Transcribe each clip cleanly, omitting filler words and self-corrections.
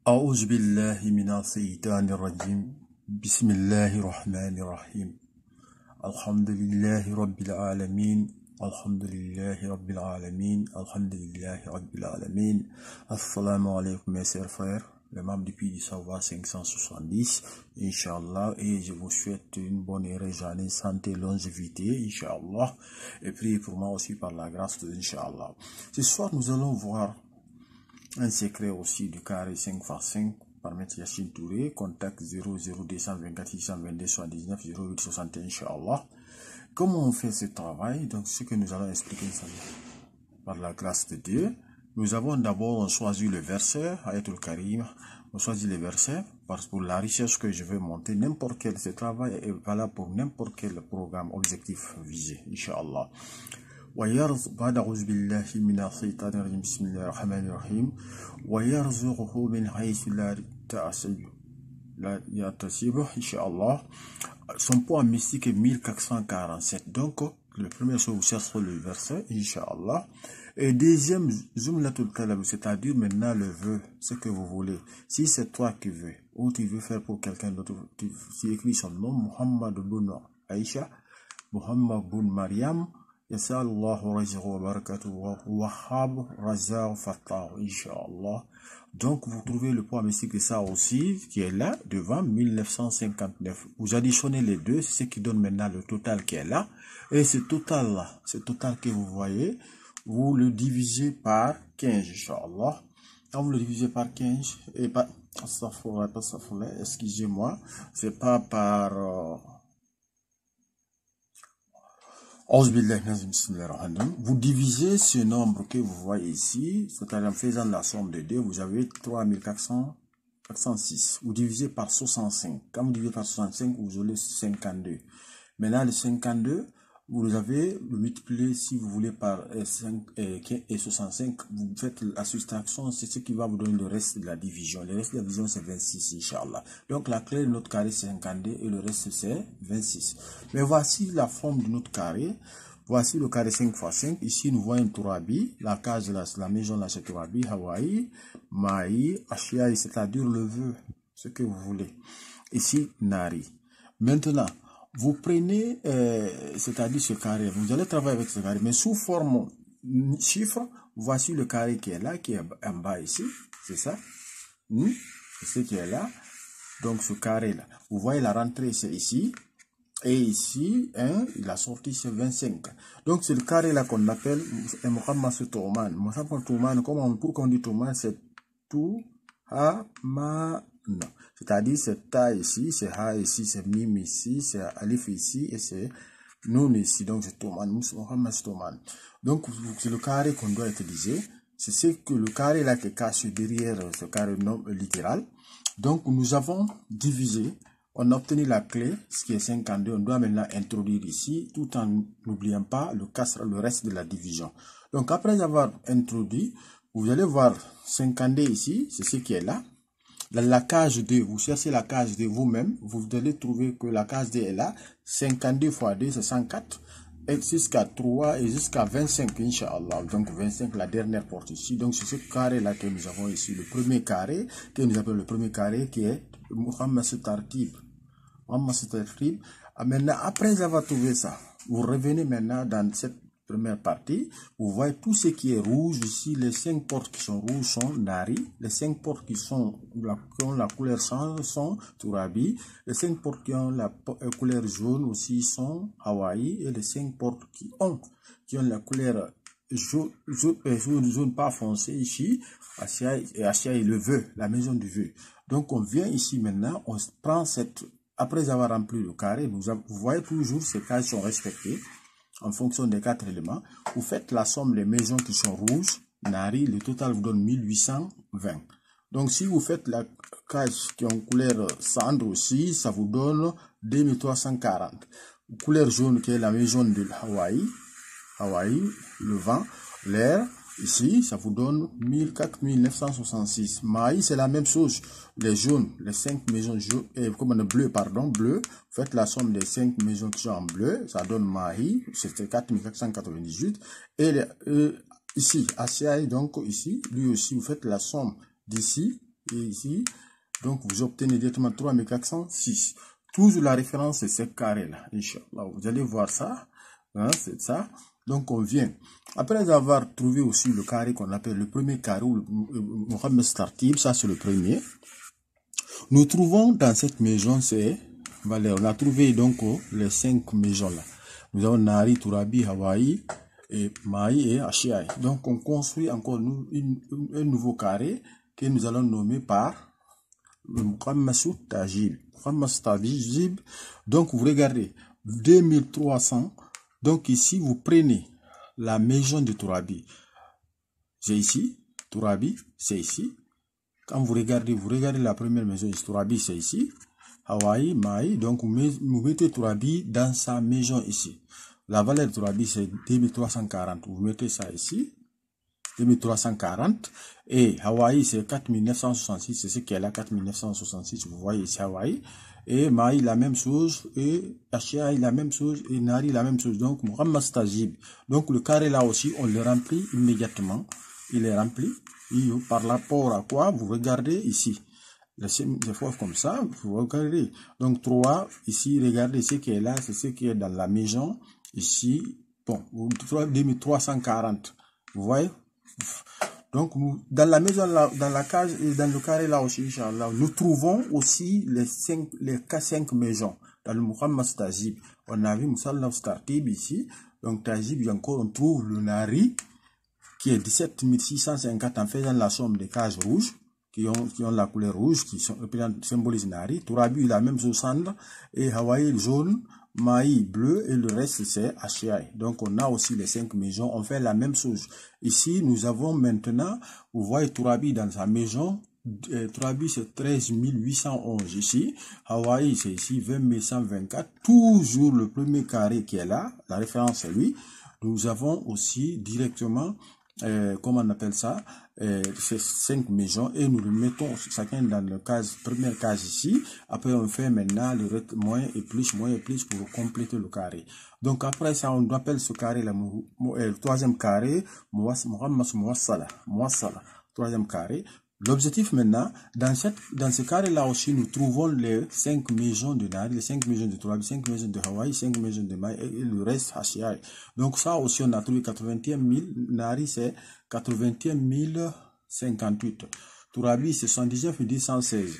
أعوذ بالله من الشيطان الرجيم بسم الله الرحمن الرحيم الحمد لله رب العالمين الحمد لله رب العالمين الحمد لله رب العالمين. Assalamu alaikum mes chers frères, les membres du Puy du Savoir 570 Inch'Allah, et je vous souhaite une bonne et heureuse année, santé, longévité Inch'Allah, et priez pour moi aussi par la grâce de Inch'Allah. Ce soir nous allons voir un secret aussi du carré 5x5 par M. Yassine Touré, contact 00224 622 79 08 61 Inch'Allah. Comment on fait ce travail? Donc ce que nous allons expliquer ça par la grâce de Dieu. Nous avons d'abord choisi le verset, Ayatul Karim, on choisit le verset, parce que pour la recherche que je veux monter, n'importe quel, ce travail est valable pour n'importe quel programme objectif visé, Inch'Allah. بعد أعوذ بالله من الشيطان الرجيم بسم الله الرحمن الرحيم ويرزقه من حيث لا يحتسب Inch'Allah. Son poids mystique est 1447. Donc, le premier chose, vous cherchez le verset, Inch'Allah. Et deuxième, Zumlatul Talab, c'est-à-dire maintenant le vœu, ce que vous voulez. Si c'est toi qui veux, ou tu veux faire pour quelqu'un d'autre, tu écris son nom, Muhammad bin Aïcha, Muhammad bin Mariam, Yassallahu rajah wa barakatuh wa wahab razaq fatah Inch'Allah. Donc vous trouvez le poids mystique de ça aussi qui est là devant 1959. Vous additionnez les deux, c'est ce qui donne maintenant le total qui est là. Et ce total là, ce total que vous voyez, vous le divisez par 15 Inch'Allah. Quand vous le divisez par 15 et pas excusez-moi, c'est pas par vous divisez ce nombre que vous voyez ici, c'est-à-dire en faisant la somme de 2, vous avez 3406. Vous divisez par 65. Quand vous divisez par 65, vous aurez 52. Maintenant, le 52, vous avez le multiplié, si vous voulez, par 5 et 65. Vous faites la soustraction, c'est ce qui va vous donner le reste de la division. Le reste de la division, c'est 26, Inch'Allah. Donc, la clé de notre carré, c'est 52 et le reste, c'est 26. Mais voici la forme de notre carré. Voici le carré 5x5. Ici, nous voyons Tourabi. La case, la maison, là, c'est Tourabi, Hawaï, Maï, Ashiaï, c'est-à-dire le vœu, ce que vous voulez. Ici, Nari. Maintenant, vous prenez, c'est-à-dire ce carré, vous allez travailler avec ce carré, mais sous forme chiffre, voici le carré qui est là, qui est en bas ici, c'est ça, c'est ce qui est là, donc ce carré-là, vous voyez la rentrée c'est ici, et ici, la sortie c'est 25, donc c'est le carré-là qu'on appelle Muhammad Touman. Muhammad Touman, pourquoi on dit Touman, c'est tout, non. C'est-à-dire c'est ta ici, c'est ha ici, c'est mim ici, c'est alif ici et c'est nun ici. Donc c'est Touman, Muhammad Touman. Donc c'est le carré qu'on doit utiliser. C'est ce que le carré là qui est caché derrière ce carré non littéral. Donc nous avons divisé, on a obtenu la clé, ce qui est 52. On doit maintenant introduire ici, tout en n'oubliant pas le reste de la division. Donc après avoir introduit, vous allez voir 52 ici, c'est ce qui est là. Dans la case 2, vous cherchez la case 2 vous-même, vous allez trouver que la case 2 est là. 52 fois 2, c'est 104. Et jusqu'à 3 et jusqu'à 25, Inch'Allah. Donc 25, la dernière porte ici. Donc c'est ce carré-là que nous avons ici. Le premier carré, que nous appelons le premier carré, qui est Muhammad Tartib. Maintenant, après avoir trouvé ça, vous revenez maintenant dans cette première partie, vous voyez tout ce qui est rouge ici, les 5 portes qui sont rouges sont Nari, les 5 portes qui ont la couleur sang sont Tourabi, les 5 portes qui ont la couleur jaune aussi sont Hawaï, et les 5 portes qui ont la couleur jaune pas foncé ici, Ashiaï le vœu, la maison du vœu. Donc on vient ici maintenant, on prend après avoir rempli le carré, vous voyez toujours ces cases sont respectées. En fonction des 4 éléments, vous faites la somme des maisons qui sont rouges, Nari, le total vous donne 1820. Donc si vous faites la case qui ont couleur cendre aussi, ça vous donne 2340. Couleur jaune qui est la maison de Hawaï, le vent, l'air, ici, ça vous donne 4966. Maï, c'est la même chose. Les jaunes, les 5 maisons jaunes, bleu, vous faites la somme des 5 maisons qui sont en bleu, ça donne Maï, c'était 4498. Et ici, Asiaï, donc ici, lui aussi, vous faites la somme d'ici, et ici. Donc, vous obtenez directement 3406. Toujours la référence, c'est ce carré-là. Inch'Allah, vous allez voir ça. Hein, c'est ça. Donc, on vient. Après avoir trouvé aussi le carré qu'on appelle le premier carré, ou le Mohammed Startib, ça c'est le premier. Nous trouvons dans cette maison, c'est, voilà, on a trouvé donc les 5 maisons là. Nous avons Nari, Turabi, Hawaii, et Maï et Ashiai. Donc, on construit encore un nouveau carré que nous allons nommer par le Mohammed Tajib. Mohammed Tajib. Donc, vous regardez, 2300. Donc, ici, vous prenez la maison de Turabi. C'est ici. Turabi, c'est ici. Quand vous regardez la première maison, Turabi, c'est ici. Hawaii, Maï. Donc, vous mettez Turabi dans sa maison ici. La valeur de Turabi, c'est 2340. Vous mettez ça ici. 2340. Et Hawaii, c'est 4966. C'est ce qui est là, 4966. Vous voyez ici Hawaii. Et Maï, la même chose. Et Ashiai, la même chose. Et Nari, la même chose. Donc, Mohammed Tajib. Donc, le carré là aussi, on le remplit immédiatement. Il est rempli. Et par rapport à quoi? Vous regardez ici. Des fois comme ça, vous regardez. Donc, 3, ici, regardez ce qui est là. C'est ce qui est dans la maison. Ici, bon, 2340. Vous voyez? Donc, dans la maison, dans la cage et dans le carré là aussi, Inch'Allah, nous trouvons aussi les 5 maisons. Dans le Mohammed Tajib, on a vu Moussalaf Startib ici. Donc, Tajib, encore, on trouve le Nari, qui est 17 650 en faisant la somme des cases rouges, qui ont la couleur rouge, qui symbolisent Nari. Turabi, la même chose, Sandra, et Hawaii, jaune, Maï bleu et le reste c'est Ashiai. Donc on a aussi les 5 maisons, on fait la même chose. Ici nous avons maintenant, vous voyez Turabi dans sa maison, Turabi c'est 13 811 ici, Hawaii c'est ici 20 124, toujours le premier carré qui est là, la référence c'est lui. Nous avons aussi directement, comment on appelle ça, ces 5 maisons et nous le mettons chacun dans la première case ici. Après on fait maintenant le moins et plus pour compléter le carré. Donc après ça on appelle ce carré le troisième carré Mohammed Mouassala, troisième carré. L'objectif maintenant, dans ce carré-là aussi, nous trouvons les 5 maisons de Nari, les 5 maisons de Turabi, 5 maisons de Hawaii, 5 maisons de Maï et le reste Ashiai. Donc ça aussi, on a trouvé 81 000. Nari, c'est 81 058. Turabi, c'est 79 216.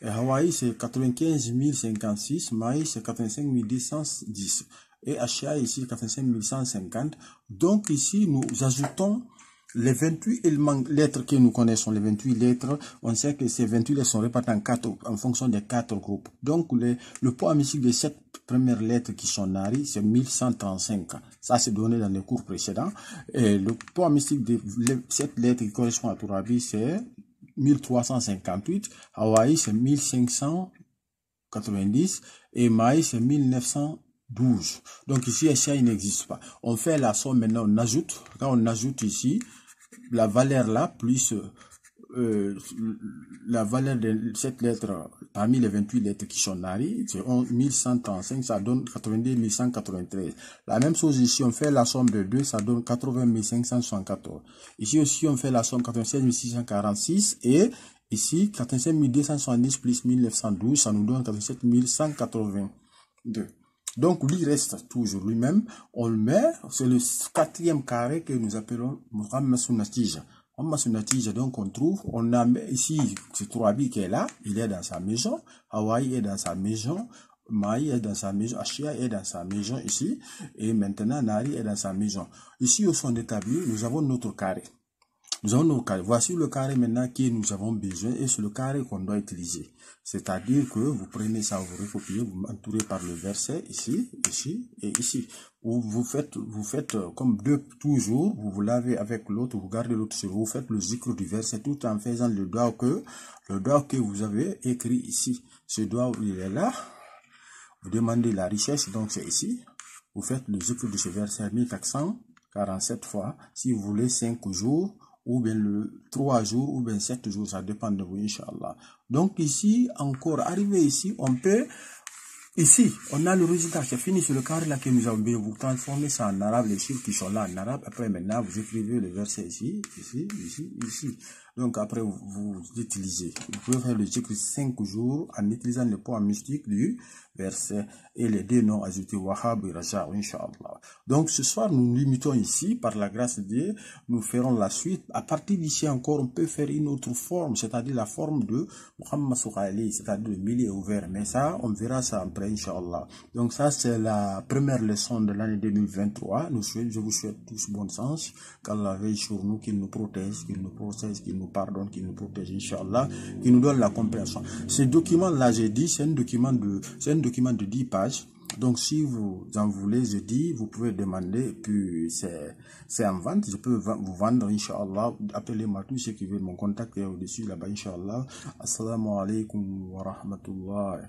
Et Hawaii, c'est 95 056. Maï, c'est 85 210. Et Ashiai, ici, 85 150. Donc ici, nous ajoutons les 28 lettres que nous connaissons, les 28 lettres, on sait que ces 28 lettres sont réparties en fonction des 4 groupes. Donc, le poids mystique de cette première lettre qui sont Nari, c'est 1135. Ça, c'est donné dans les cours précédents. Et le poids mystique de cette lettre qui correspond à Turabi, c'est 1358. Hawaii, c'est 1590. Et Maï, c'est 1912. Donc ici, Ashiai n'existe pas. On fait la somme maintenant, on ajoute. Quand on ajoute ici, la valeur là, plus la valeur de cette lettre, parmi les 28 lettres qui sont Nari, c'est 1135, ça donne 82 193. La même chose ici, on fait la somme de 2, ça donne 80 574. Ici aussi, on fait la somme 96 646 et ici, 85 270 plus 1912, ça nous donne 87 182. Donc, lui reste toujours lui-même. On le met, c'est le 4e carré que nous appelons Mohammed Sunatija. Mohammed Sunatija, donc on trouve, on a ici, c'est Turabi qui est là, il est dans sa maison. Hawaii est dans sa maison. Maï est dans sa maison. Ashiai est dans sa maison ici. Et maintenant, Nari est dans sa maison. Ici, au son établi, nous avons notre carré. Nous avons nos carrés. Voici le carré maintenant que nous avons besoin et c'est le carré qu'on doit utiliser. C'est-à-dire que vous prenez ça, vous recopiez, vous entourez par le verset ici, ici et ici. Vous faites comme deux toujours, vous lavez avec l'autre, vous gardez l'autre sur vous, faites le zikr du verset tout en faisant le doigt que vous avez écrit ici. Ce doigt, il est là. Vous demandez la richesse, donc c'est ici. Vous faites le zikr de ce verset 1447 fois. Si vous voulez 5 jours, ou bien 3 jours, ou bien 7 jours, ça dépend de vous, Inch'Allah. Donc ici, encore, arrivé ici, on peut, ici, on a le résultat, c'est fini sur le carré là que nous avons bien, vous transformez ça en arabe, les chiffres qui sont là en arabe, après maintenant, vous écrivez le verset ici, ici, ici, ici. Donc après, vous utilisez. Vous pouvez faire le cycle 5 jours en utilisant les points mystiques du verset et les deux noms ajoutés Wahhab et Raja, Inch'Allah. Donc ce soir, nous limitons ici, par la grâce de Dieu, nous ferons la suite. À partir d'ici encore, on peut faire une autre forme, c'est-à-dire la forme de Muhammad Soukhali, c'est-à-dire le milieu ouvert. Mais ça, on verra ça après, Inch'Allah. Donc ça, c'est la première leçon de l'année 2023. Je vous souhaite tous bon sens, qu'Allah veille sur nous, qu'il nous protège, qu'il nous qu'il nous pardonne, qu'il nous protège, Inch'Allah, qu'il nous donne la compréhension. Ce document-là, j'ai dit, c'est un document de 10 pages. Donc, si vous en voulez, je dis, vous pouvez demander, puis c'est en vente. Je peux vous vendre, Inch'Allah. Appelez-moi tous ceux qui veulent mon contact est au-dessus là-bas, Inch'Allah. Assalamu alaikum wa rahmatullah.